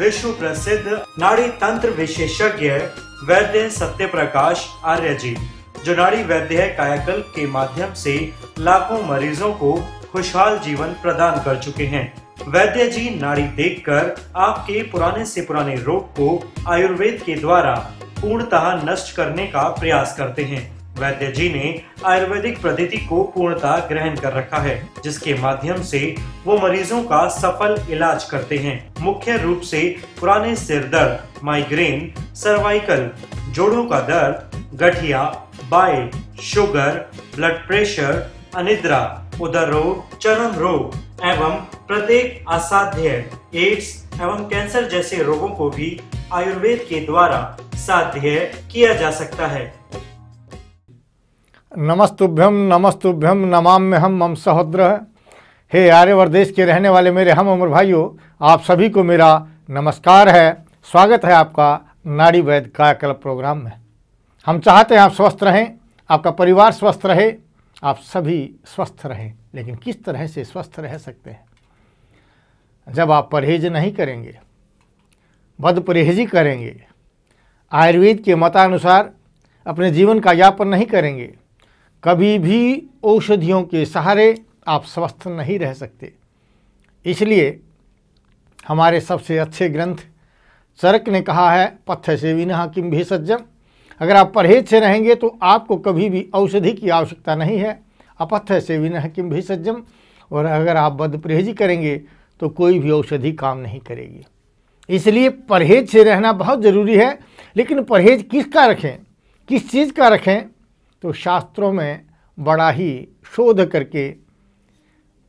विश्व प्रसिद्ध नाड़ी तंत्र विशेषज्ञ वैद्य सत्यप्रकाश आर्य जी, जो नाड़ी वैद्य कायाकल्प के माध्यम से लाखों मरीजों को खुशहाल जीवन प्रदान कर चुके हैं। वैद्य जी नाड़ी देखकर आपके पुराने से पुराने रोग को आयुर्वेद के द्वारा पूर्णतः नष्ट करने का प्रयास करते हैं। वैद्य जी ने आयुर्वेदिक पद्धति को पूर्णतः ग्रहण कर रखा है, जिसके माध्यम से वो मरीजों का सफल इलाज करते हैं। मुख्य रूप से पुराने सिर दर्द, माइग्रेन, सर्वाइकल, जोड़ों का दर्द, गठिया, बाइल, शुगर, ब्लड प्रेशर, अनिद्रा, उदर रोग, चर्म रोग एवं प्रत्येक असाध्य एड्स एवं कैंसर जैसे रोगों को भी आयुर्वेद के द्वारा साध्य किया जा सकता है। नमस्तुभ्यम नमाम्यहम मम सहोदर। हे आर्यवर्त देश के रहने वाले मेरे हम उम्र भाइयों, आप सभी को मेरा नमस्कार है। स्वागत है आपका नाड़ी वैद्य कायाकल्प प्रोग्राम में। हम चाहते हैं आप स्वस्थ रहें, आपका परिवार स्वस्थ रहे, आप सभी स्वस्थ रहें। लेकिन किस तरह से स्वस्थ रह सकते हैं? जब आप परहेज नहीं करेंगे, बद परहेजी करेंगे, आयुर्वेद के मतानुसार अपने जीवन का यापन नहीं करेंगे, कभी भी औषधियों के सहारे आप स्वस्थ नहीं रह सकते। इसलिए हमारे सबसे अच्छे ग्रंथ चरक ने कहा है, पथ्य सेविनः किम भेषजम। अगर आप परहेज से रहेंगे तो आपको कभी भी औषधि की आवश्यकता नहीं है। अपथ्य सेविनः किम भेषजम। और अगर आप बद परहेजी करेंगे तो कोई भी औषधि काम नहीं करेगी। इसलिए परहेज से रहना बहुत ज़रूरी है। लेकिन परहेज किसका रखें, किस चीज़ का रखें? तो शास्त्रों में बड़ा ही शोध करके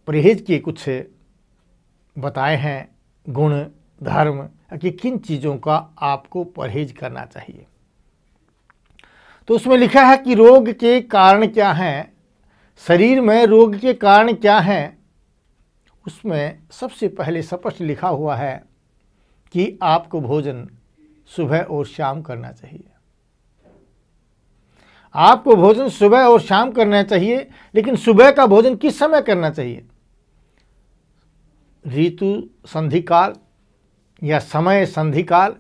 परहेज के कुछ बताए हैं गुण धर्म कि किन चीज़ों का आपको परहेज करना चाहिए। तो उसमें लिखा है कि रोग के कारण क्या हैं, शरीर में रोग के कारण क्या हैं। उसमें सबसे पहले स्पष्ट लिखा हुआ है कि आपको भोजन सुबह और शाम करना चाहिए। आपको भोजन सुबह और शाम करना चाहिए। लेकिन सुबह का भोजन किस समय करना चाहिए? ऋतु संधिकाल या समय संधिकाल,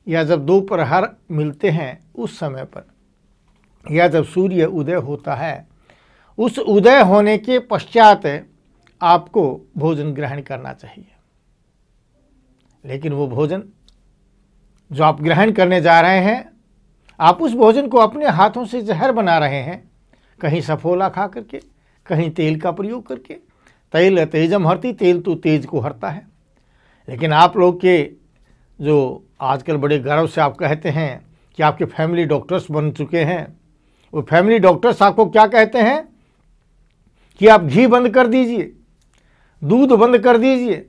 या जब दोपहर मिलते हैं उस समय पर, या जब सूर्य उदय होता है उस उदय होने के पश्चात आपको भोजन ग्रहण करना चाहिए। लेकिन वो भोजन जो आप ग्रहण करने जा रहे हैं, आप उस भोजन को अपने हाथों से जहर बना रहे हैं। कहीं सफोला खा करके, कहीं तेल का प्रयोग करके। तेल तेजम हरती, तेल तो तेज को हरता है। लेकिन आप लोग के जो आजकल बड़े गर्व से आप कहते हैं कि आपके फैमिली डॉक्टर्स बन चुके हैं, वो फैमिली डॉक्टर्स आपको क्या कहते हैं कि आप घी बंद कर दीजिए, दूध बंद कर दीजिए।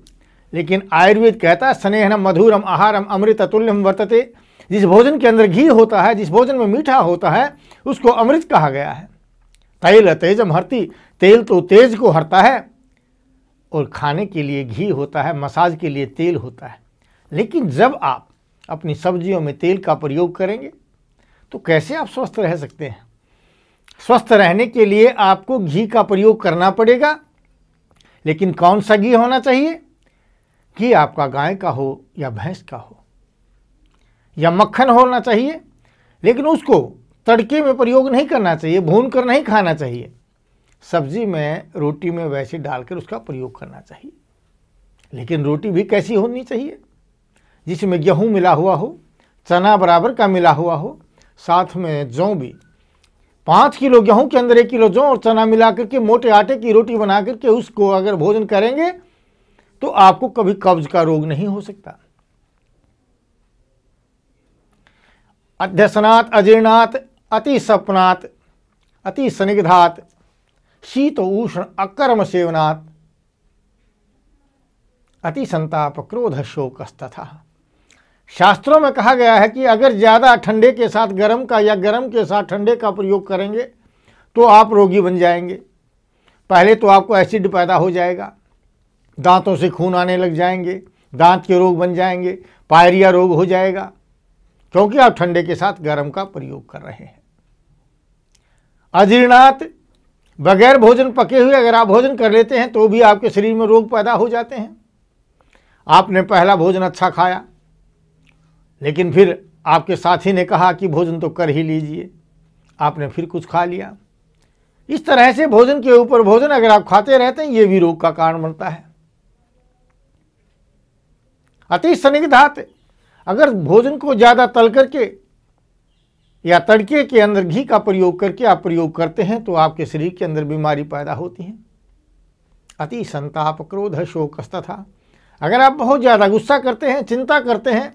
लेकिन आयुर्वेद कहता है स्नेहनम मधुरम आहारम अमृत तुल्यम वर्तते। जिस भोजन के अंदर घी होता है, जिस भोजन में मीठा होता है, उसको अमृत कहा गया है। तेल तेजम हरती, तेल तो तेज को हरता है। और खाने के लिए घी होता है, मसाज के लिए तेल होता है। लेकिन जब आप अपनी सब्जियों में तेल का प्रयोग करेंगे तो कैसे आप स्वस्थ रह सकते हैं? स्वस्थ रहने के लिए आपको घी का प्रयोग करना पड़ेगा। लेकिन कौन सा घी होना चाहिए? कि आपका गाय का हो या भैंस का हो या मक्खन होना चाहिए। लेकिन उसको तड़के में प्रयोग नहीं करना चाहिए, भून कर नहीं खाना चाहिए। सब्जी में, रोटी में वैसे डालकर उसका प्रयोग करना चाहिए। लेकिन रोटी भी कैसी होनी चाहिए? जिसमें गेहूं मिला हुआ हो, चना बराबर का मिला हुआ हो, साथ में जौ भी। 5 किलो गेहूं के अंदर 1 किलो जौ और चना मिला करके मोटे आटे की रोटी बना करके उसको अगर भोजन करेंगे तो आपको कभी कब्ज का रोग नहीं हो सकता। अध्यसनात् अजीर्णात् अति सपनात् अति स्निग्धात् शीत उष्ण अकर्म सेवनात् अति संताप क्रोध शोकस्तथा। शास्त्रों में कहा गया है कि अगर ज़्यादा ठंडे के साथ गर्म का या गर्म के साथ ठंडे का प्रयोग करेंगे तो आप रोगी बन जाएंगे। पहले तो आपको एसिड पैदा हो जाएगा, दांतों से खून आने लग जाएंगे, दांत के रोग बन जाएंगे, पायरिया रोग हो जाएगा, क्योंकि आप ठंडे के साथ गर्म का प्रयोग कर रहे हैं। अजीर्णात, बगैर भोजन पके हुए अगर आप भोजन कर लेते हैं तो भी आपके शरीर में रोग पैदा हो जाते हैं। आपने पहला भोजन अच्छा खाया, लेकिन फिर आपके साथी ने कहा कि भोजन तो कर ही लीजिए, आपने फिर कुछ खा लिया। इस तरह से भोजन के ऊपर भोजन अगर आप खाते रहते हैं, ये भी रोग का कारण बनता है। अति स्निग्धात, अगर भोजन को ज़्यादा तल करके या तड़के के अंदर घी का प्रयोग करके आप प्रयोग करते हैं तो आपके शरीर के अंदर बीमारी पैदा होती है। अति संताप क्रोध शोकस्तथा, अगर आप बहुत ज़्यादा गुस्सा करते हैं, चिंता करते हैं,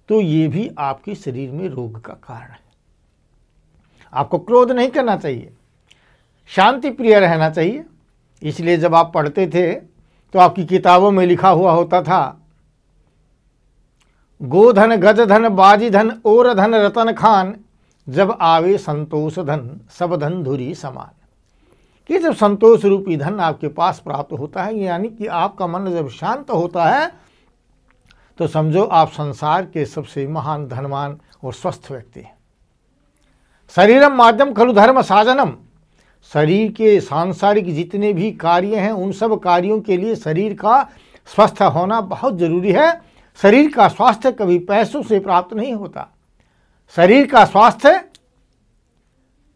तो ये भी आपके शरीर में रोग का कारण है। आपको क्रोध नहीं करना चाहिए, शांति प्रिय रहना चाहिए। इसलिए जब आप पढ़ते थे तो आपकी किताबों में लिखा हुआ होता था, गोधन गजधन बाजीधन और धन रतन खान, जब आवे संतोष धन सब धन धुरी समान। कि जब संतोष रूपी धन आपके पास प्राप्त होता है, यानी कि आपका मन जब शांत होता है, तो समझो आप संसार के सबसे महान धनवान और स्वस्थ व्यक्ति हैं। शरीरम माध्यम खलु धर्म साधनम, शरीर के सांसारिक जितने भी कार्य हैं उन सब कार्यों के लिए शरीर का स्वस्थ होना बहुत जरूरी है। शरीर का स्वास्थ्य कभी पैसों से प्राप्त नहीं होता। शरीर का स्वास्थ्य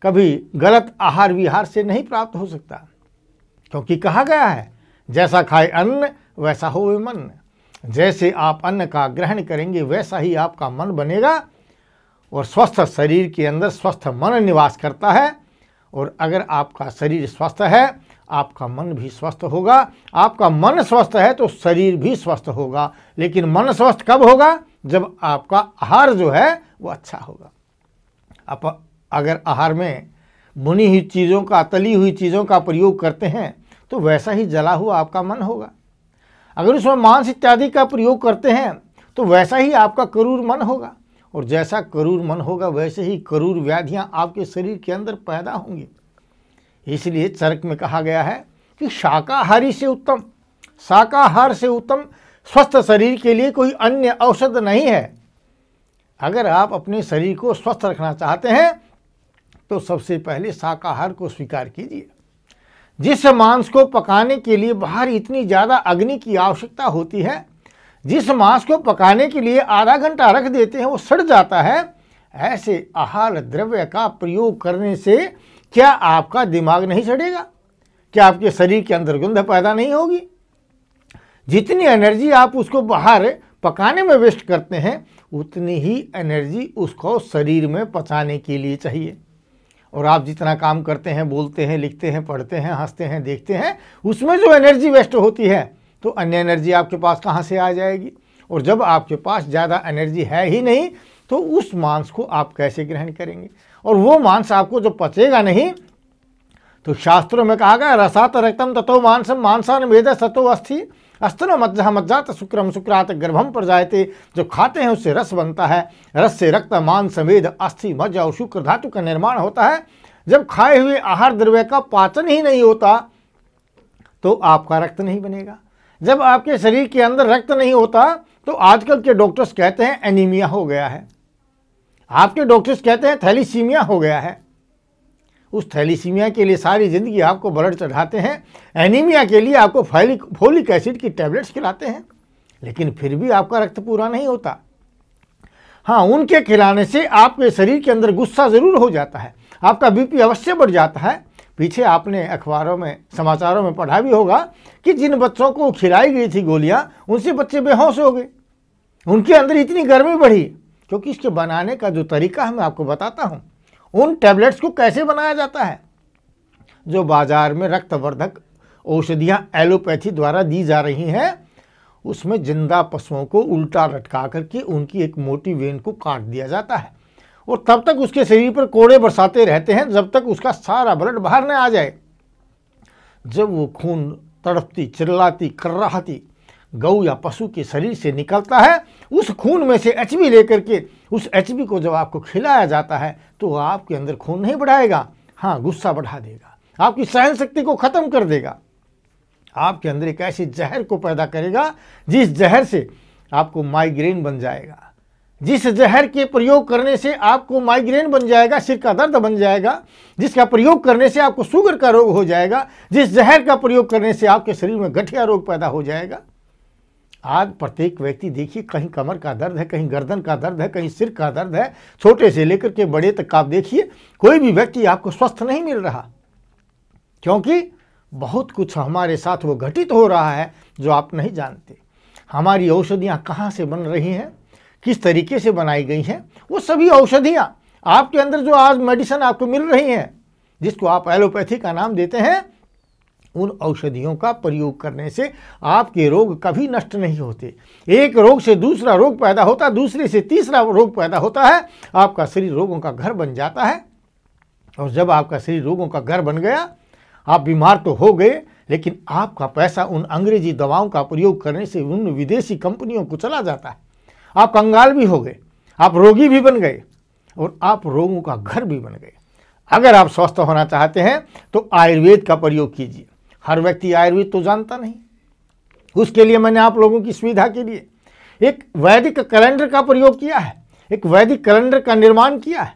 कभी गलत आहार विहार से नहीं प्राप्त हो सकता, क्योंकि कहा गया है जैसा खाए अन्न वैसा होवे मन। जैसे आप अन्न का ग्रहण करेंगे वैसा ही आपका मन बनेगा, और स्वस्थ शरीर के अंदर स्वस्थ मन निवास करता है। और अगर आपका शरीर स्वस्थ है, आपका मन भी स्वस्थ होगा। आपका मन स्वस्थ है तो शरीर भी स्वस्थ होगा। लेकिन मन स्वस्थ कब होगा? जब आपका आहार जो है वो अच्छा होगा। आप अगर आहार में भुनी हुई चीज़ों का, तली हुई चीज़ों का प्रयोग करते हैं तो वैसा ही जला हुआ आपका मन होगा। अगर उसमें मांस इत्यादि का प्रयोग करते हैं तो वैसा ही आपका क्रूर मन होगा, और जैसा क्रूर मन होगा वैसे ही क्रूर व्याधियां आपके शरीर के अंदर पैदा होंगी। इसलिए चरक में कहा गया है कि शाकाहारी से उत्तम, शाकाहार से उत्तम स्वस्थ शरीर के लिए कोई अन्य औषध नहीं है। अगर आप अपने शरीर को स्वस्थ रखना चाहते हैं तो सबसे पहले शाकाहार को स्वीकार कीजिए। जिस मांस को पकाने के लिए बाहर इतनी ज़्यादा अग्नि की आवश्यकता होती है, जिस मांस को पकाने के लिए आधा घंटा रख देते हैं वो सड़ जाता है, ऐसे आहार द्रव्य का प्रयोग करने से क्या आपका दिमाग नहीं सड़ेगा? क्या आपके शरीर के अंदर गंध पैदा नहीं होगी? जितनी एनर्जी आप उसको बाहर पकाने में वेस्ट करते हैं, उतनी ही एनर्जी उसको शरीर में पचाने के लिए चाहिए। और आप जितना काम करते हैं, बोलते हैं, लिखते हैं, पढ़ते हैं, हंसते हैं, देखते हैं, उसमें जो एनर्जी वेस्ट होती है तो अन्य एनर्जी आपके पास कहाँ से आ जाएगी? और जब आपके पास ज़्यादा एनर्जी है ही नहीं तो उस मांस को आप कैसे ग्रहण करेंगे? और वो मांस आपको जो पचेगा नहीं, तो शास्त्रों में कहा गया रसात रक्तम ततो मांसम मांसान वेद सतो अस्थि अस्तनो मज्जा मज्जात शुक्रम शुक्रात गर्भम पर जायते। जो खाते हैं उससे रस बनता है, रस से रक्त मांस वेद अस्थि मज्जा और शुक्र धातु का निर्माण होता है। जब खाए हुए आहार द्रव्य का पाचन ही नहीं होता तो आपका रक्त नहीं बनेगा। जब आपके शरीर के अंदर रक्त नहीं होता तो आजकल के डॉक्टर्स कहते हैं एनीमिया हो गया है, आपके डॉक्टर्स कहते हैं थैलीसीमिया हो गया है। उस थैलीसीमिया के लिए सारी ज़िंदगी आपको ब्लड चढ़ाते हैं, एनीमिया के लिए आपको फोलिक एसिड की टैबलेट्स खिलाते हैं, लेकिन फिर भी आपका रक्त पूरा नहीं होता। हाँ, उनके खिलाने से आपके शरीर के अंदर गुस्सा ज़रूर हो जाता है, आपका बीपी अवश्य बढ़ जाता है। पीछे आपने अखबारों में, समाचारों में पढ़ा भी होगा कि जिन बच्चों को खिलाई गई थी गोलियाँ, उनसे बच्चे बेहोश हो गए, उनके अंदर इतनी गर्मी बढ़ी। क्योंकि इसके बनाने का जो तरीका है मैं आपको बताता हूँ। उन टैबलेट्स को कैसे बनाया जाता है? जो बाजार में रक्तवर्धक औषधियाँ एलोपैथी द्वारा दी जा रही हैं, उसमें जिंदा पशुओं को उल्टा लटका करके उनकी एक मोटी वेन को काट दिया जाता है, और तब तक उसके शरीर पर कोड़े बरसाते रहते हैं जब तक उसका सारा ब्लड बाहर न आ जाए। जब वो खून तड़पती, चिल्लाती, कर्राहती गौ या पशु के शरीर से निकलता है, उस खून में से एचबी लेकर के उस एचबी को जब आपको खिलाया जाता है तो आपके अंदर खून नहीं बढ़ाएगा, हाँ गुस्सा बढ़ा देगा, आपकी सहन शक्ति को खत्म कर देगा, आपके अंदर एक ऐसी जहर को पैदा करेगा जिस जहर से आपको माइग्रेन बन जाएगा, जिस जहर के प्रयोग करने से आपको माइग्रेन बन जाएगा, सिर का दर्द बन जाएगा, जिसका प्रयोग करने से आपको शुगर का रोग हो जाएगा, जिस जहर का प्रयोग करने से आपके शरीर में गठिया रोग पैदा हो जाएगा। आज प्रत्येक व्यक्ति देखिए, कहीं कमर का दर्द है, कहीं गर्दन का दर्द है, कहीं सिर का दर्द है, छोटे से लेकर के बड़े तक आप देखिए, कोई भी व्यक्ति आपको स्वस्थ नहीं मिल रहा, क्योंकि बहुत कुछ हमारे साथ वो घटित हो रहा है जो आप नहीं जानते। हमारी औषधियाँ कहाँ से बन रही हैं, किस तरीके से बनाई गई हैं, वो सभी औषधियाँ आपके अंदर जो आज मेडिसिन आपको मिल रही हैं, जिसको आप एलोपैथी का नाम देते हैं, उन औषधियों का प्रयोग करने से आपके रोग कभी नष्ट नहीं होते। एक रोग से दूसरा रोग पैदा होता है, दूसरे से तीसरा रोग पैदा होता है, आपका शरीर रोगों का घर बन जाता है। और जब आपका शरीर रोगों का घर बन गया, आप बीमार तो हो गए, लेकिन आपका पैसा उन अंग्रेजी दवाओं का प्रयोग करने से उन विदेशी कंपनियों को चला जाता है। आप कंगाल भी हो गए, आप रोगी भी बन गए और आप रोगों का घर भी बन गए। अगर आप स्वस्थ होना चाहते हैं तो आयुर्वेद का प्रयोग कीजिए। हर व्यक्ति आयुर्वेद तो जानता नहीं, उसके लिए मैंने आप लोगों की सुविधा के लिए एक वैदिक कैलेंडर का प्रयोग किया है, एक वैदिक कैलेंडर का निर्माण किया है।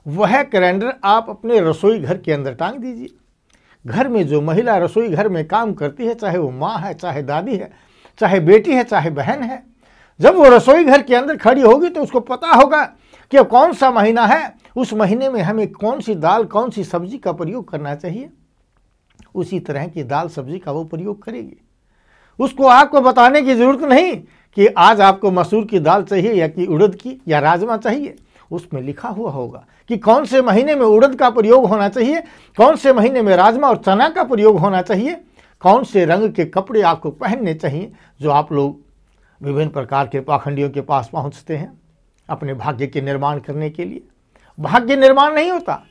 वह कैलेंडर आप अपने रसोई घर के अंदर टांग दीजिए। घर में जो महिला रसोई घर में काम करती है, चाहे वो माँ है, चाहे दादी है, चाहे बेटी है, चाहे बहन है, जब वो रसोई घर के अंदर खड़ी होगी तो उसको पता होगा कि कौन सा महीना है, उस महीने में हमें कौन सी दाल, कौन सी सब्जी का प्रयोग करना चाहिए। उसी तरह की दाल सब्जी का वो प्रयोग करेगी। उसको आपको बताने की जरूरत नहीं कि आज आपको मसूर की दाल चाहिए या कि उड़द की या राजमा चाहिए। उसमें लिखा हुआ होगा कि कौन से महीने में उड़द का प्रयोग होना चाहिए, कौन से महीने में राजमा और चना का प्रयोग होना चाहिए, कौन से रंग के कपड़े आपको पहनने चाहिए। जो आप लोग विभिन्न प्रकार के पाखंडियों के पास पहुंचते हैं अपने भाग्य के निर्माण करने के लिए, भाग्य निर्माण नहीं होता।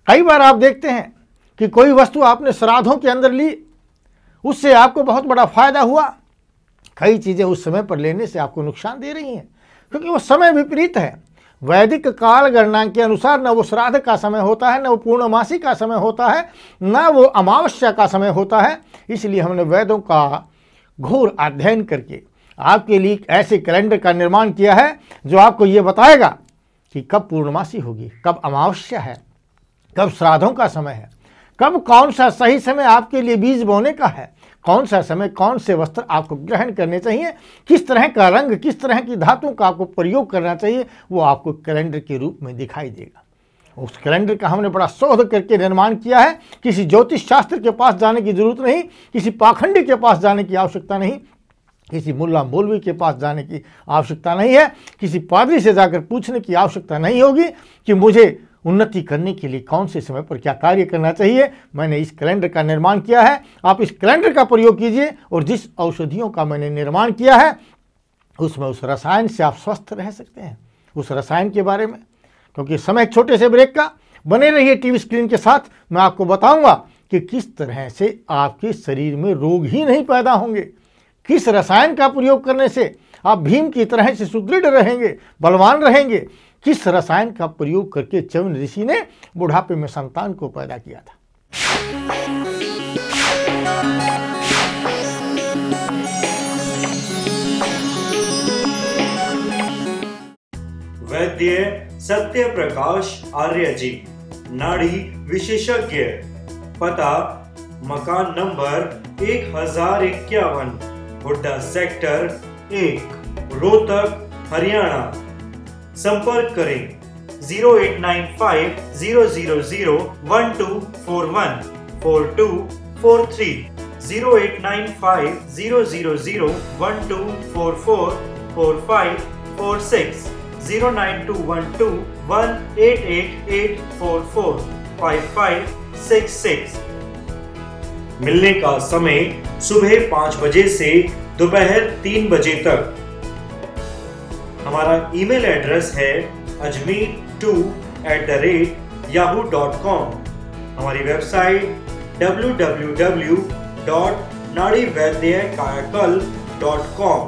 कई बार आप देखते हैं कि कोई वस्तु आपने श्राद्धों के अंदर ली, उससे आपको बहुत बड़ा फायदा हुआ। कई चीज़ें उस समय पर लेने से आपको नुकसान दे रही हैं, क्योंकि वो समय विपरीत है। वैदिक काल गणना के अनुसार न वो श्राद्ध का समय होता है, न वो पूर्णमासी का समय होता है, न वो अमावस्या का समय होता है। इसलिए हमने वेदों का घोर अध्ययन करके आपके लिए ऐसे कैलेंडर का निर्माण किया है जो आपको ये बताएगा कि कब पूर्णमासी होगी, कब अमावस्या है, कब श्राद्धों का समय है, कब कौन सा सही समय आपके लिए बीज बोने का है, कौन सा समय कौन से वस्त्र आपको ग्रहण करने चाहिए, किस तरह का रंग, किस तरह की धातु का आपको प्रयोग करना चाहिए, वो आपको कैलेंडर के रूप में दिखाई देगा। उस कैलेंडर का हमने बड़ा शोध करके निर्माण किया है। किसी ज्योतिष शास्त्र के पास जाने की जरूरत नहीं, किसी पाखंडी के पास जाने की आवश्यकता नहीं, किसी मुल्ला मौलवी के पास जाने की आवश्यकता नहीं है, किसी पादरी से जाकर पूछने की आवश्यकता नहीं होगी कि मुझे उन्नति करने के लिए कौन से समय पर क्या कार्य करना चाहिए। मैंने इस कैलेंडर का निर्माण किया है, आप इस कैलेंडर का प्रयोग कीजिए और जिस औषधियों का मैंने निर्माण किया है उसमें उस रसायन से आप स्वस्थ रह सकते हैं। उस रसायन के बारे में, क्योंकि समय एक छोटे से ब्रेक का, बने रहिए टीवी स्क्रीन के साथ। मैं आपको बताऊंगा कि किस तरह से आपके शरीर में रोग ही नहीं पैदा होंगे, किस रसायन का प्रयोग करने से आप भीम की तरह से सुदृढ़ रहेंगे, बलवान रहेंगे, किस रसायन का प्रयोग करके च्यवन ऋषि ने बुढ़ापे में संतान को पैदा किया था। वैद्य सत्य प्रकाश आर्य जी, नाड़ी विशेषज्ञ, पता मकान नंबर 1051, हुड्डा सेक्टर 1, रोहतक, हरियाणा। संपर्क करें 0895 000 1241 4243, 0895 000 1244 4546, 09212 188844 5566। मिलने का समय सुबह 5 बजे से दोपहर 3 बजे तक। हमारा ईमेल एड्रेस है ajmer2@yahoo.com। हमारी वेबसाइट www.nadivaidyaKayakal.com।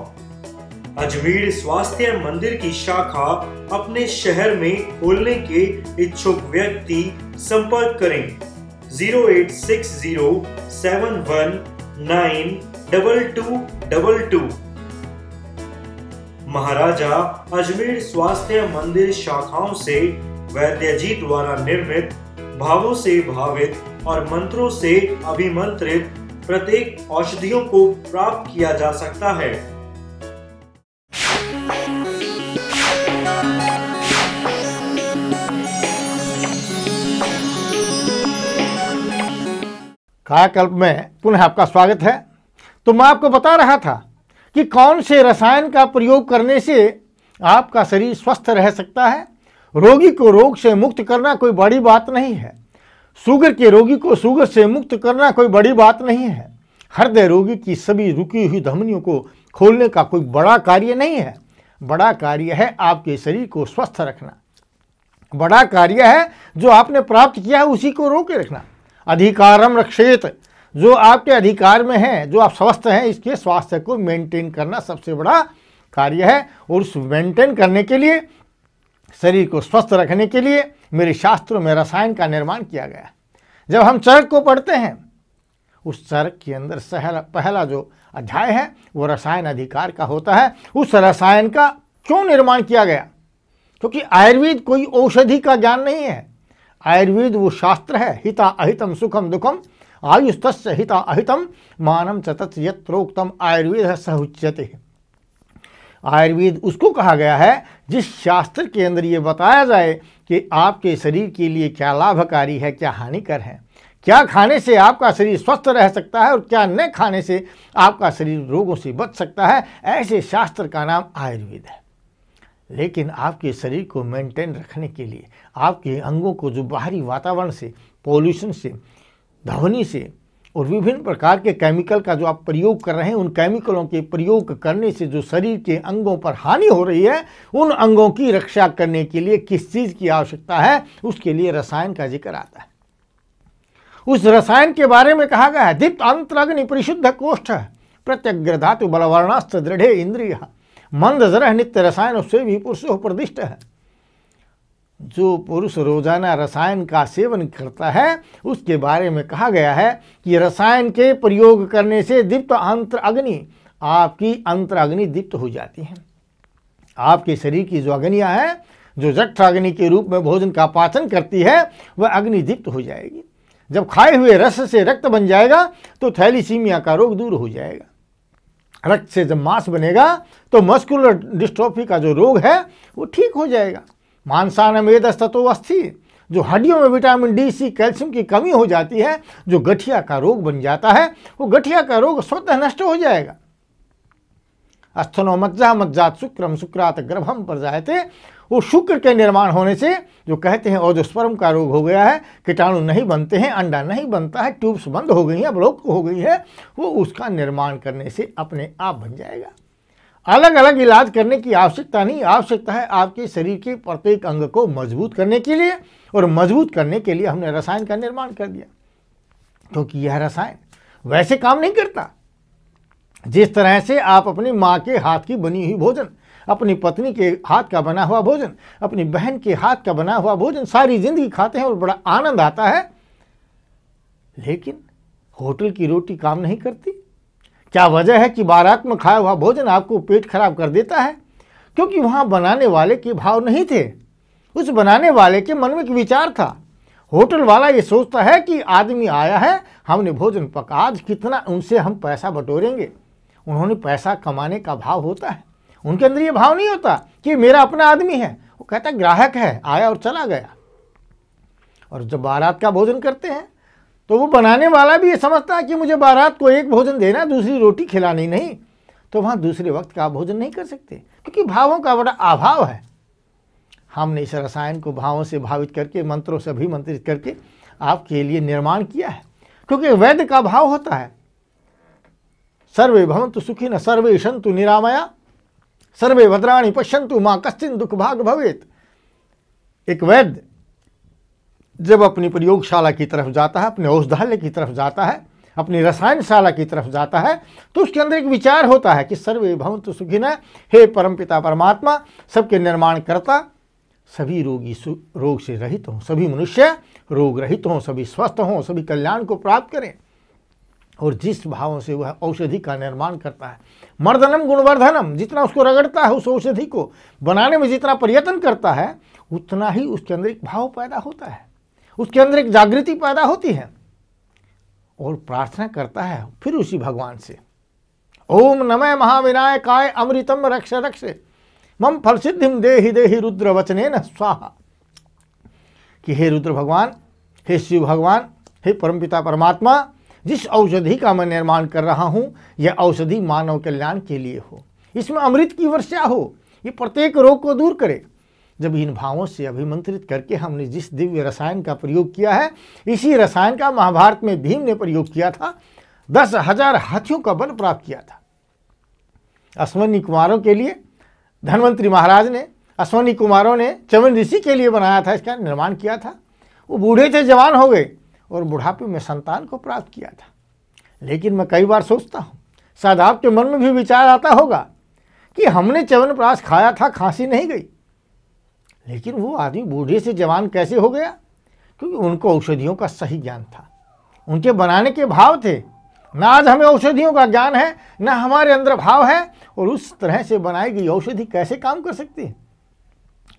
अजमेर स्वास्थ्य मंदिर की शाखा अपने शहर में खोलने के इच्छुक व्यक्ति संपर्क करें 0860719222। महाराजा अजमेर स्वास्थ्य मंदिर शाखाओं से वैद्य जी द्वारा निर्मित, भावों से भावित और मंत्रों से अभिमंत्रित प्रत्येक औषधियों को प्राप्त किया जा सकता है। कायाकल्प में पुनः आपका स्वागत है। तो मैं आपको बता रहा था कि कौन से रसायन का प्रयोग करने से आपका शरीर स्वस्थ रह सकता है। रोगी को रोग से मुक्त करना कोई बड़ी बात नहीं है। शुगर के रोगी को शुगर से मुक्त करना कोई बड़ी बात नहीं है। हृदय रोगी की सभी रुकी हुई धमनियों को खोलने का कोई बड़ा कार्य नहीं है। बड़ा कार्य है आपके शरीर को स्वस्थ रखना। बड़ा कार्य है जो आपने प्राप्त किया है उसी को रोके रखना। अधिकारम रक्षेत, जो आपके अधिकार में है, जो आप स्वस्थ हैं, इसके स्वास्थ्य को मेंटेन करना सबसे बड़ा कार्य है। और उस मेंटेन करने के लिए, शरीर को स्वस्थ रखने के लिए मेरे शास्त्रों में रसायन का निर्माण किया गया। जब हम चरक को पढ़ते हैं, उस चरक के अंदर पहला जो अध्याय है वो रसायन अधिकार का होता है। उस रसायन का क्यों निर्माण किया गया? क्योंकि आयुर्वेद कोई औषधि का ज्ञान नहीं है। आयुर्वेद वो शास्त्र है। हिता अहितम सुखम दुखम आयुस्तस्य हिता अहितम मानम च तत् यत्रोक्तम आयुर्वेद स उच्यते। आयुर्वेद उसको कहा गया है जिस शास्त्र के अंदर ये बताया जाए कि आपके शरीर के लिए क्या लाभकारी है, क्या हानिकर है, क्या खाने से आपका शरीर स्वस्थ रह सकता है और क्या न खाने से आपका शरीर रोगों से बच सकता है। ऐसे शास्त्र का नाम आयुर्वेद है। लेकिन आपके शरीर को मेंटेन रखने के लिए, आपके अंगों को जो बाहरी वातावरण से, पॉल्यूशन से, ध्वनि से और विभिन्न प्रकार के केमिकल का जो आप प्रयोग कर रहे हैं, उन केमिकलों के प्रयोग करने से जो शरीर के अंगों पर हानि हो रही है, उन अंगों की रक्षा करने के लिए किस चीज़ की आवश्यकता है, उसके लिए रसायन का जिक्र आता है। उस रसायन के बारे में कहा गया है, दीप्त अंतरग्नि परिशुद्ध कोष्ठ प्रत्यग्र धातु बलवर्णास्त दृढ़ इंद्रिय मंद जरह नित्य रसायन से भी पुरुषो प्रदिष्ट है। जो पुरुष रोजाना रसायन का सेवन करता है उसके बारे में कहा गया है कि रसायन के प्रयोग करने से दीप्त अंतर अग्नि, आपकी अंतर अग्नि दीप्त हो जाती है। आपके शरीर की जो अग्नियां हैं, जो जठ अग्नि के रूप में भोजन का पाचन करती है, वह अग्नि दीप्त हो जाएगी। जब खाए हुए रस से रक्त बन जाएगा तो थैलीसीमिया का रोग दूर हो जाएगा। रक्त से जब मांस बनेगा तो मस्कुलर डिस्ट्रोफी का जो रोग है वो ठीक हो जाएगा। मांसान मेदस्ततो अस्थि, जो हड्डियों में विटामिन डी, सी, कैल्शियम की कमी हो जाती है, जो गठिया का रोग बन जाता है, वो गठिया का रोग स्वतः नष्ट हो जाएगा। अस्थनो मज्जा मज्जात शुक्रम शुक्रात गर्भम पर जाते, वो शुक्र के निर्माण होने से जो कहते हैं ओजोस्पर्म का रोग हो गया है, कीटाणु नहीं बनते हैं, अंडा नहीं बनता है, ट्यूब्स बंद हो गई हैं, ब्लॉक हो गई है, वो उसका निर्माण करने से अपने आप बन जाएगा। अलग अलग इलाज करने की आवश्यकता नहीं, आवश्यकता है आपके शरीर के प्रत्येक अंग को मजबूत करने के लिए। और मजबूत करने के लिए हमने रसायन का निर्माण कर दिया, क्योंकि यह रसायन वैसे काम नहीं करता। जिस तरह से आप अपनी माँ के हाथ की बनी हुई भोजन, अपनी पत्नी के हाथ का बना हुआ भोजन, अपनी बहन के हाथ का बना हुआ भोजन सारी जिंदगी खाते हैं और बड़ा आनंद आता है, लेकिन होटल की रोटी काम नहीं करती। क्या वजह है कि बारात में खाया हुआ भोजन आपको पेट खराब कर देता है? क्योंकि वहाँ बनाने वाले के भाव नहीं थे। उस बनाने वाले के मन में एक विचार था। होटल वाला ये सोचता है कि आदमी आया है, हमने भोजन पका, आज कितना उनसे हम पैसा बटोरेंगे। उन्होंने पैसा कमाने का भाव होता है, उनके अंदर ये भाव नहीं होता कि मेरा अपना आदमी है। वो कहता ग्राहक है, आया और चला गया। और जब बारात का भोजन करते हैं तो वो बनाने वाला भी ये समझता है कि मुझे बारात को एक भोजन देना, दूसरी रोटी खिलानी नहीं। तो वहाँ दूसरे वक्त का भोजन नहीं कर सकते, क्योंकि भावों का बड़ा अभाव है। हमने इस रसायन को भावों से भावित करके, मंत्रों से अभिमंत्रित करके आपके लिए निर्माण किया है। क्योंकि वैद्य का भाव होता है सर्वे भवन्तु सुखिनः सर्वे सन्तु निरामया सर्वे भद्राणि पश्यन्तु मां कश्चित् दुख भाग भवेत्। एक वैद्य जब अपनी प्रयोगशाला की तरफ जाता है, अपने औषधालय की तरफ जाता है, अपनी रसायनशाला की तरफ जाता है, तो उसके अंदर एक विचार होता है कि सर्वे भवन्तु सुखिनः, हे परमपिता परमात्मा, सबके निर्माण करता, सभी रोगी रोग से रहित हों, सभी मनुष्य रोग रहित हों, सभी स्वस्थ हों, सभी कल्याण को प्राप्त करें। और जिस भावों से वह औषधि का निर्माण करता है, मर्दनम गुणवर्धनम, जितना उसको रगड़ता है, उस औषधि को बनाने में जितना प्रयत्न करता है, उतना ही उसके अंदर एक भाव पैदा होता है, उसके अंदर एक जागृति पैदा होती है और प्रार्थना करता है फिर उसी भगवान से, ओम नमः महाविनायकाय अमृतम रक्ष रक्ष मम फल सिद्धिम देहि देहि रुद्र वचनेन स्वाहा। कि हे रुद्र भगवान, हे शिव भगवान, हे परमपिता परमात्मा, जिस औषधि का मैं निर्माण कर रहा हूं, यह औषधि मानव कल्याण के लिए हो, इसमें अमृत की वर्षा हो, ये प्रत्येक रोग को दूर करे। जब इन भावों से अभिमंत्रित करके हमने जिस दिव्य रसायन का प्रयोग किया है, इसी रसायन का महाभारत में भीम ने प्रयोग किया था। 10,000 हाथियों का बल प्राप्त किया था। अश्वनी कुमारों के लिए धन्वंतरी महाराज ने, अश्वनी कुमारों ने च्यवन ऋषि के लिए बनाया था, इसका निर्माण किया था। वो बूढ़े थे, जवान हो गए और बुढ़ापे में संतान को प्राप्त किया था। लेकिन मैं कई बार सोचता हूँ, शायद आपके मन में भी विचार आता होगा कि हमने च्यवनप्राश खाया था, खांसी नहीं गई, लेकिन वो आदमी बूढ़े से जवान कैसे हो गया? क्योंकि उनको औषधियों का सही ज्ञान था, उनके बनाने के भाव थे। ना आज हमें औषधियों का ज्ञान है, ना हमारे अंदर भाव है, और उस तरह से बनाई गई औषधि कैसे काम कर सकती है?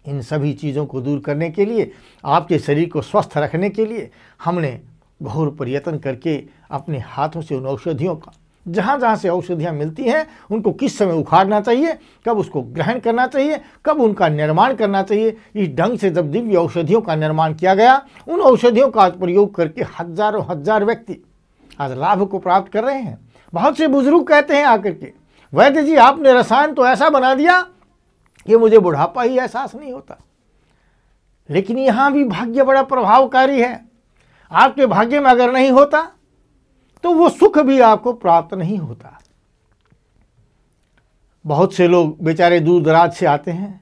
इन सभी चीज़ों को दूर करने के लिए, आपके शरीर को स्वस्थ रखने के लिए हमने घोर प्रयत्न करके अपने हाथों से उन औषधियों का, जहाँ जहाँ से औषधियाँ मिलती हैं, उनको किस समय उखाड़ना चाहिए, कब उसको ग्रहण करना चाहिए, कब उनका निर्माण करना चाहिए, इस ढंग से जब दिव्य औषधियों का निर्माण किया गया, उन औषधियों का प्रयोग करके हजारों हजार व्यक्ति आज लाभ को प्राप्त कर रहे हैं। बहुत से बुजुर्ग कहते हैं आकर के, वैद्य जी आपने रसायन तो ऐसा बना दिया कि मुझे बुढ़ापा ही एहसास नहीं होता। लेकिन यहाँ भी भाग्य बड़ा प्रभावकारी है। आपके भाग्य में अगर नहीं होता तो वो सुख भी आपको प्राप्त नहीं होता। बहुत से लोग बेचारे दूर दराज से आते हैं,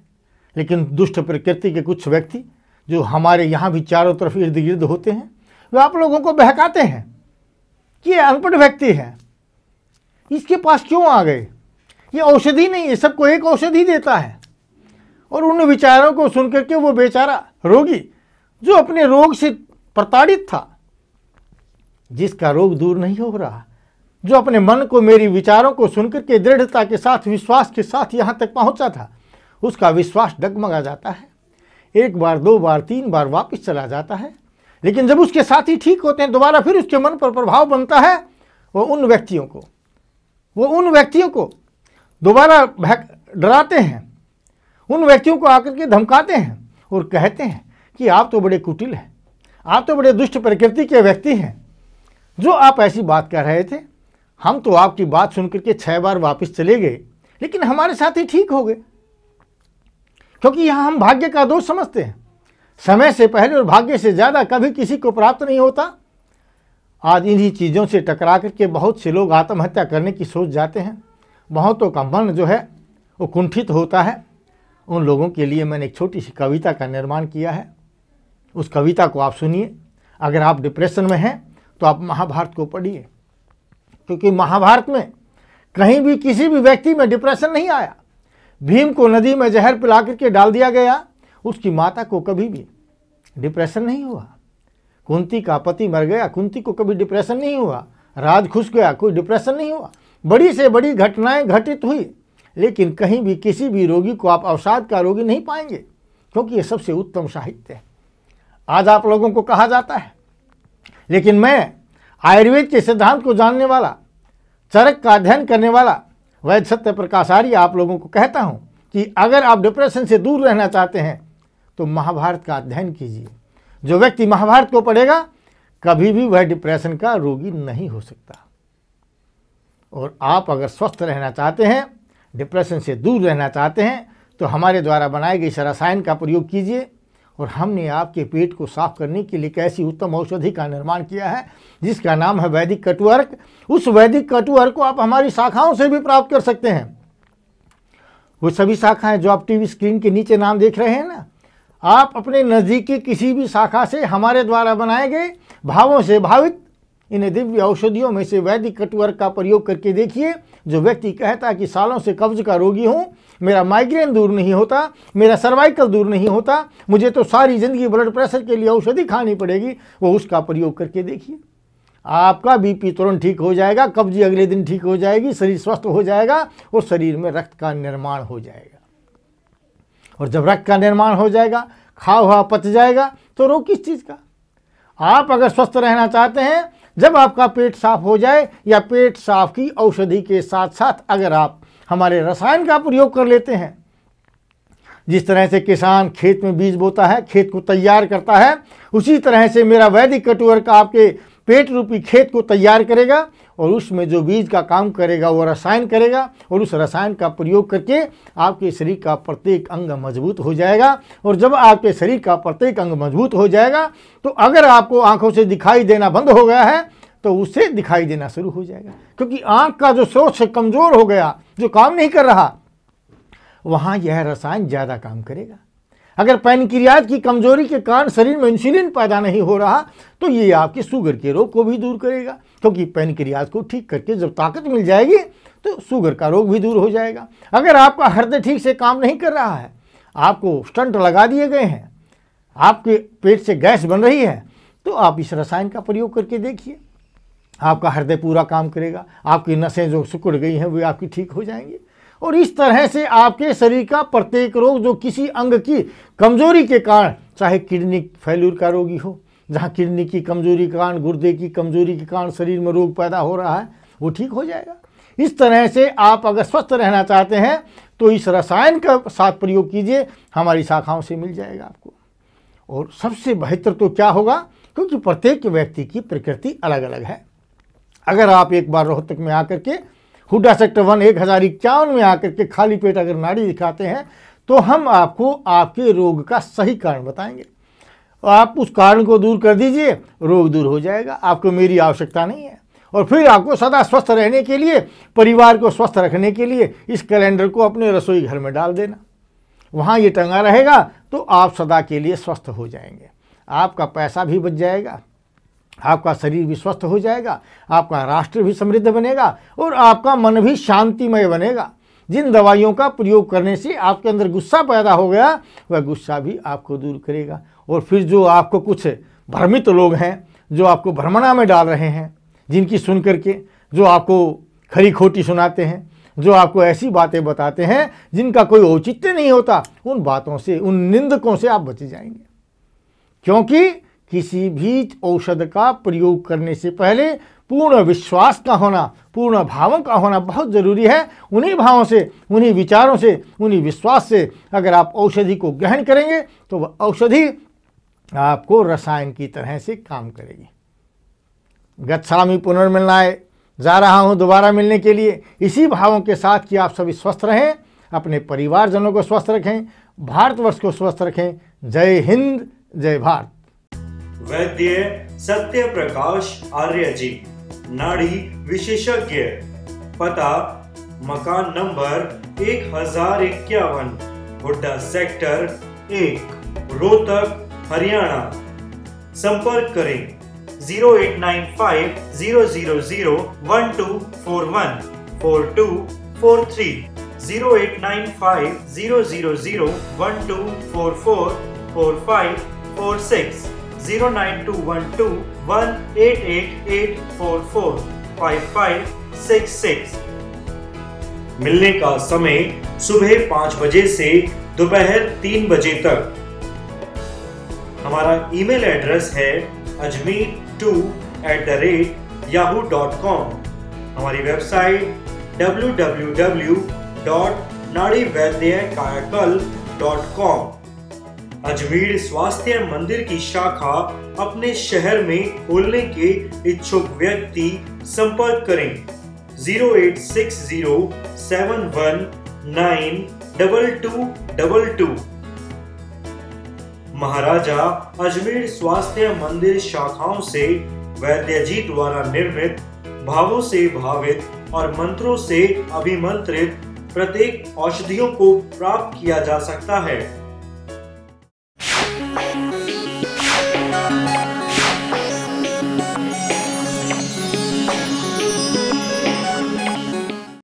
लेकिन दुष्ट प्रकृति के कुछ व्यक्ति जो हमारे यहाँ भी चारों तरफ इर्द गिर्द होते हैं, वे आप लोगों को बहकाते हैं कि ये अनपढ़ व्यक्ति है, इसके पास क्यों आ गए, ये औषधि नहीं है, सबको एक औषधि देता है। और उन विचारों को सुनकर के वो बेचारा रोगी जो अपने रोग से प्रताड़ित था, जिसका रोग दूर नहीं हो रहा, जो अपने मन को, मेरी विचारों को सुनकर के दृढ़ता के साथ, विश्वास के साथ यहाँ तक पहुँचा था, उसका विश्वास डगमगा जाता है। एक बार, दो बार, तीन बार वापस चला जाता है। लेकिन जब उसके साथी ठीक होते हैं, दोबारा फिर उसके मन पर प्रभाव बनता है। वो उन व्यक्तियों को दोबारा डराते हैं, उन व्यक्तियों को आकर के धमकाते हैं और कहते हैं कि आप तो बड़े कुटिल हैं, आप तो बड़े दुष्ट प्रकृति के व्यक्ति हैं, जो आप ऐसी बात कह रहे थे, हम तो आपकी बात सुनकर के 6 बार वापस चले गए, लेकिन हमारे साथी ठीक हो गए। क्योंकि यहाँ हम भाग्य का दोष समझते हैं। समय से पहले और भाग्य से ज़्यादा कभी किसी को प्राप्त नहीं होता। आज इन्हीं चीज़ों से टकरा करके बहुत से लोग आत्महत्या करने की सोच जाते हैं। बहुतों का मन जो है वो कुंठित होता है। उन लोगों के लिए मैंने एक छोटी सी कविता का निर्माण किया है। उस कविता को आप सुनिए। अगर आप डिप्रेशन में हैं तो आप महाभारत को पढ़िए, क्योंकि महाभारत में कहीं भी किसी भी व्यक्ति में डिप्रेशन नहीं आया। भीम को नदी में जहर पिला करके डाल दिया गया, उसकी माता को कभी भी डिप्रेशन नहीं हुआ। कुंती का पति मर गया, कुंती को कभी डिप्रेशन नहीं हुआ। राज खुश गया, कोई डिप्रेशन नहीं हुआ। बड़ी से बड़ी घटनाएं घटित हुई, लेकिन कहीं भी किसी भी रोगी को आप अवसाद का रोगी नहीं पाएंगे, क्योंकि ये सबसे उत्तम साहित्य है। आज आप लोगों को कहा जाता है, लेकिन मैं आयुर्वेद के सिद्धांत को जानने वाला, चरक का अध्ययन करने वाला वैद्य सत्य प्रकाश आर्य आप लोगों को कहता हूं कि अगर आप डिप्रेशन से दूर रहना चाहते हैं तो महाभारत का अध्ययन कीजिए। जो व्यक्ति महाभारत को पढ़ेगा कभी भी वह डिप्रेशन का रोगी नहीं हो सकता। और आप अगर स्वस्थ रहना चाहते हैं, डिप्रेशन से दूर रहना चाहते हैं, तो हमारे द्वारा बनाए गए इस रसायन का प्रयोग कीजिए। और हमने आपके पेट को साफ करने के लिए एक ऐसी उत्तम औषधि का निर्माण किया है जिसका नाम है वैदिक कटुअर्क। उस वैदिक कटुअर्क को आप हमारी शाखाओं से भी प्राप्त कर सकते हैं। वो सभी शाखाएं जो आप टीवी स्क्रीन के नीचे नाम देख रहे हैं ना, आप अपने नज़दीकी किसी भी शाखा से हमारे द्वारा बनाए गए भावों से भावित इन दिव्य औषधियों में से वैदिक कटुअर्क का प्रयोग करके देखिए। जो व्यक्ति कहता है कि सालों से कब्ज का रोगी हूँ, मेरा माइग्रेन दूर नहीं होता, मेरा सर्वाइकल दूर नहीं होता, मुझे तो सारी ज़िंदगी ब्लड प्रेशर के लिए औषधि खानी पड़ेगी, वो उसका प्रयोग करके देखिए। आपका बीपी तुरंत ठीक हो जाएगा, कब्जी अगले दिन ठीक हो जाएगी, शरीर स्वस्थ हो जाएगा और शरीर में रक्त का निर्माण हो जाएगा। और जब रक्त का निर्माण हो जाएगा, खा हुआ पच जाएगा, तो रोग किस चीज़ का? आप अगर स्वस्थ रहना चाहते हैं, जब आपका पेट साफ हो जाए या पेट साफ की औषधि के साथ साथ अगर आप हमारे रसायन का प्रयोग कर लेते हैं, जिस तरह से किसान खेत में बीज बोता है, खेत को तैयार करता है, उसी तरह से मेरा वैदिक कटुअर्क आपके पेट रूपी खेत को तैयार करेगा और उसमें जो बीज का काम करेगा वो रसायन करेगा, और उस रसायन का प्रयोग करके आपके शरीर का प्रत्येक अंग मजबूत हो जाएगा। और जब आपके शरीर का प्रत्येक अंग मजबूत हो जाएगा तो अगर आपको आंखों से दिखाई देना बंद हो गया है तो उससे दिखाई देना शुरू हो जाएगा, क्योंकि आंख का जो सोच कमजोर हो गया, जो काम नहीं कर रहा, वहां यह रसायन ज्यादा काम करेगा। अगर पैनक्रियाज की कमजोरी के कारण शरीर में इंसुलिन पैदा नहीं हो रहा तो ये आपके शुगर के रोग को भी दूर करेगा, क्योंकि पैनक्रियाज को ठीक करके जब ताकत मिल जाएगी तो शुगर का रोग भी दूर हो जाएगा। अगर आपका हृदय ठीक से काम नहीं कर रहा है, आपको स्टंट लगा दिए गए हैं, आपके पेट से गैस बन रही है, तो आप इस रसायन का प्रयोग करके देखिए, आपका हृदय पूरा काम करेगा, आपकी नसें जो सिकुड़ गई हैं वो आपकी ठीक हो जाएंगी। और इस तरह से आपके शरीर का प्रत्येक रोग जो किसी अंग की कमजोरी के कारण, चाहे किडनी फेल्यूर का रोगी हो, जहाँ किडनी की कमजोरी के कारण, गुर्दे की कमजोरी के कारण शरीर में रोग पैदा हो रहा है, वो ठीक हो जाएगा। इस तरह से आप अगर स्वस्थ रहना चाहते हैं तो इस रसायन का साथ प्रयोग कीजिए, हमारी शाखाओं से मिल जाएगा आपको। और सबसे बेहतर तो क्या होगा, क्योंकि प्रत्येक व्यक्ति की प्रकृति अलग अलग है। अगर आप एक बार रोहतक में आकर के हुड्डा सेक्टर 1 1051 में आकर के खाली पेट अगर नाड़ी दिखाते हैं तो हम आपको आपके रोग का सही कारण बताएंगे। आप उस कारण को दूर कर दीजिए, रोग दूर हो जाएगा, आपको मेरी आवश्यकता नहीं है। और फिर आपको सदा स्वस्थ रहने के लिए, परिवार को स्वस्थ रखने के लिए इस कैलेंडर को अपने रसोई घर में डाल देना, वहाँ ये टंगा रहेगा तो आप सदा के लिए स्वस्थ हो जाएंगे। आपका पैसा भी बच जाएगा, आपका शरीर भी स्वस्थ हो जाएगा, आपका राष्ट्र भी समृद्ध बनेगा और आपका मन भी शांतिमय बनेगा। जिन दवाइयों का प्रयोग करने से आपके अंदर गुस्सा पैदा हो गया, वह गुस्सा भी आपको दूर करेगा। और फिर जो आपको कुछ भ्रमित लोग हैं, जो आपको भ्रमणा में डाल रहे हैं, जिनकी सुन करके जो आपको खरी खोटी सुनाते हैं, जो आपको ऐसी बातें बताते हैं जिनका कोई औचित्य नहीं होता, उन बातों से, उन निंदकों से आप बच जाएंगे। क्योंकि किसी भी औषध का प्रयोग करने से पहले पूर्ण विश्वास का होना, पूर्ण भावों का होना बहुत ज़रूरी है। उन्हीं भावों से, उन्हीं विचारों से, उन्हीं विश्वास से अगर आप औषधि को ग्रहण करेंगे तो वह औषधि आपको रसायन की तरह से काम करेगी। गच्छामि पुनर्मिलनाय, जा रहा हूँ दोबारा मिलने के लिए, इसी भावों के साथ कि आप सभी स्वस्थ रहें, अपने परिवारजनों को स्वस्थ रखें, भारतवर्ष को स्वस्थ रखें। जय हिंद, जय भारत। वैद्य सत्य प्रकाश आर्य जी, नाड़ी विशेषज्ञ, पता मकान नंबर 1051, हुड्डा सेक्टर 1, रोहतक, हरियाणा। संपर्क करें 0895-000-1241 4243, 0895-000-1244 4546, 09212-188844 5566। मिलने का समय सुबह 5 बजे से दोपहर 3 बजे तक। हमारा ईमेल एड्रेस है ajmer2@yahoo.com। हमारी वेबसाइट www.nadivaidyankayakal.com। अजमेर स्वास्थ्य मंदिर की शाखा अपने शहर में खोलने के इच्छुक व्यक्ति संपर्क करें 0860719222। महाराजा अजमेर स्वास्थ्य मंदिर शाखाओं से वैद्य जी द्वारा निर्मित, भावों से भावित और मंत्रों से अभिमंत्रित प्रत्येक औषधियों को प्राप्त किया जा सकता है।